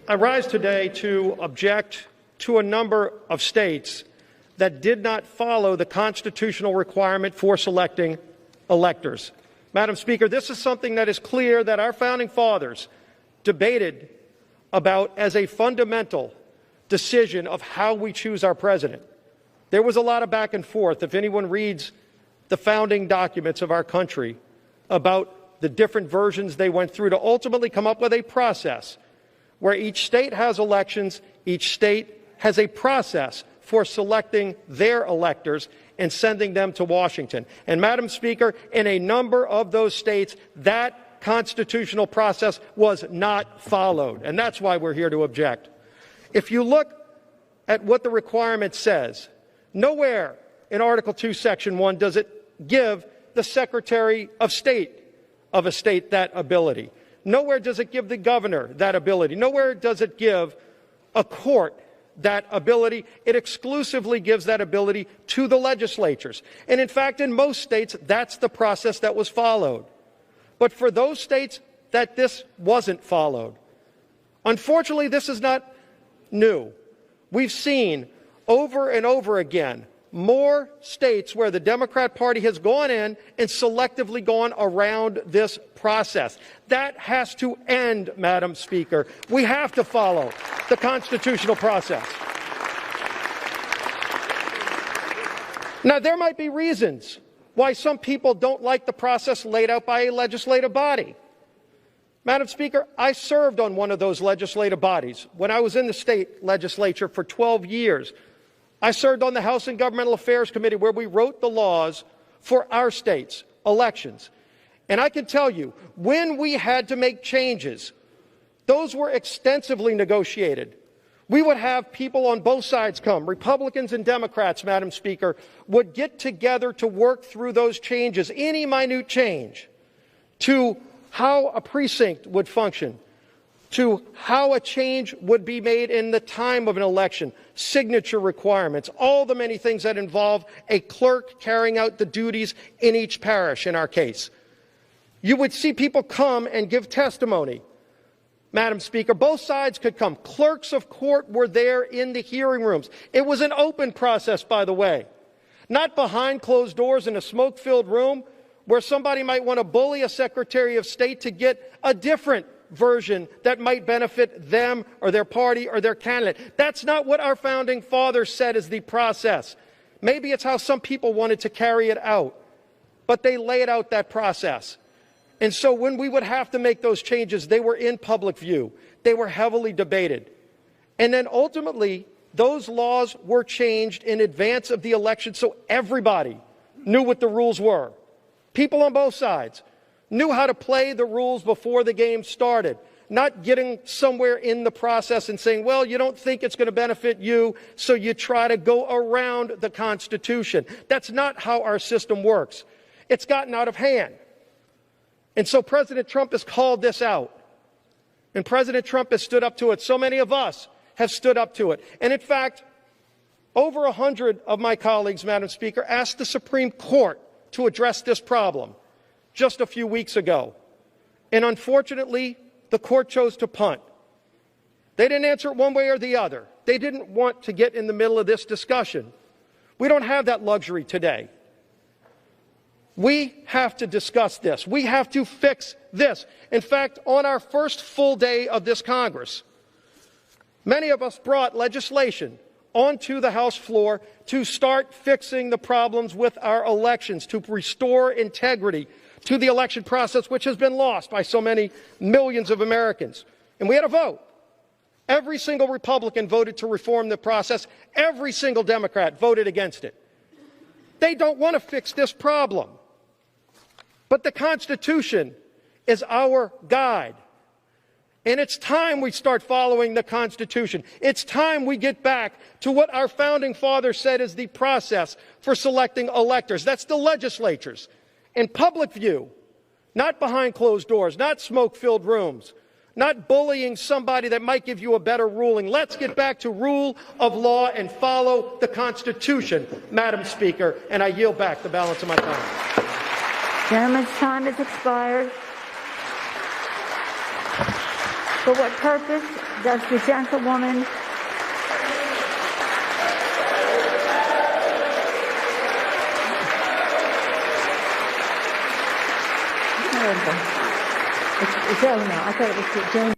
I rise today to object to a number of states that did not follow the constitutional requirement for selecting electors. Madam Speaker, this is something that is clear that our founding fathers debated about as a fundamental decision of how we choose our president. There was a lot of back and forth, if anyone reads the founding documents of our country, about the different versions they went through to ultimately come up with a process where each state has elections, each state has a process for selecting their electors and sending them to Washington. And, Madam Speaker, in a number of those states, that constitutional process was not followed, and that's why we're here to object. If you look at what the requirement says, nowhere in Article 2, Section 1 does it give the Secretary of State of a state that ability. Nowhere does it give the governor that ability. Nowhere does it give a court that ability. It exclusively gives that ability to the legislatures. And in fact, in most states, that's the process that was followed. But for those states that this wasn't followed, unfortunately, this is not new. We've seen over and over again more states where the Democrat Party has gone in and selectively gone around this process. That has to end, Madam Speaker. We have to follow the constitutional process. Now, there might be reasons why some people don't like the process laid out by a legislative body. Madam Speaker, I served on one of those legislative bodies when I was in the state legislature for 12 years. I served on the House and Governmental Affairs Committee where we wrote the laws for our state's elections. And I can tell you, when we had to make changes, those were extensively negotiated. We would have people on both sides come, Republicans and Democrats, Madam Speaker, would get together to work through those changes, any minute change, to how a precinct would function, to how a change would be made in the time of an election, signature requirements, all the many things that involve a clerk carrying out the duties in each parish, in our case. You would see people come and give testimony. Madam Speaker, both sides could come. Clerks of court were there in the hearing rooms. It was an open process, by the way, not behind closed doors in a smoke-filled room where somebody might want to bully a Secretary of State to get a different version that might benefit them or their party or their candidate. That's not what our founding fathers said is the process. Maybe it's how some people wanted to carry it out, but they laid out that process. And so when we would have to make those changes, they were in public view. They were heavily debated. And then ultimately, those laws were changed in advance of the election so everybody knew what the rules were. People on both sides knew how to play the rules before the game started, not getting somewhere in the process and saying, well, you don't think it's going to benefit you, so you try to go around the Constitution. That's not how our system works. It's gotten out of hand. And so President Trump has called this out. And President Trump has stood up to it. So many of us have stood up to it. And in fact, over 100 of my colleagues, Madam Speaker, asked the Supreme Court to address this problem just a few weeks ago. And unfortunately, the court chose to punt. They didn't answer it one way or the other. They didn't want to get in the middle of this discussion. We don't have that luxury today. We have to discuss this. We have to fix this. In fact, on our first full day of this Congress, many of us brought legislation onto the House floor to start fixing the problems with our elections, to restore integrity to the election process, which has been lost by so many millions of Americans. And we had a vote. Every single Republican voted to reform the process. Every single Democrat voted against it. They don't want to fix this problem. But the Constitution is our guide. And it's time we start following the Constitution. It's time we get back to what our founding fathers said is the process for selecting electors. That's the legislatures. In public view, not behind closed doors, not smoke-filled rooms, not bullying somebody that might give you a better ruling. Let's get back to rule of law and follow the Constitution, Madam Speaker, and I yield back the balance of my time. Gentleman's time has expired. For what purpose does the gentlewoman It's Eleanor. I thought it was James.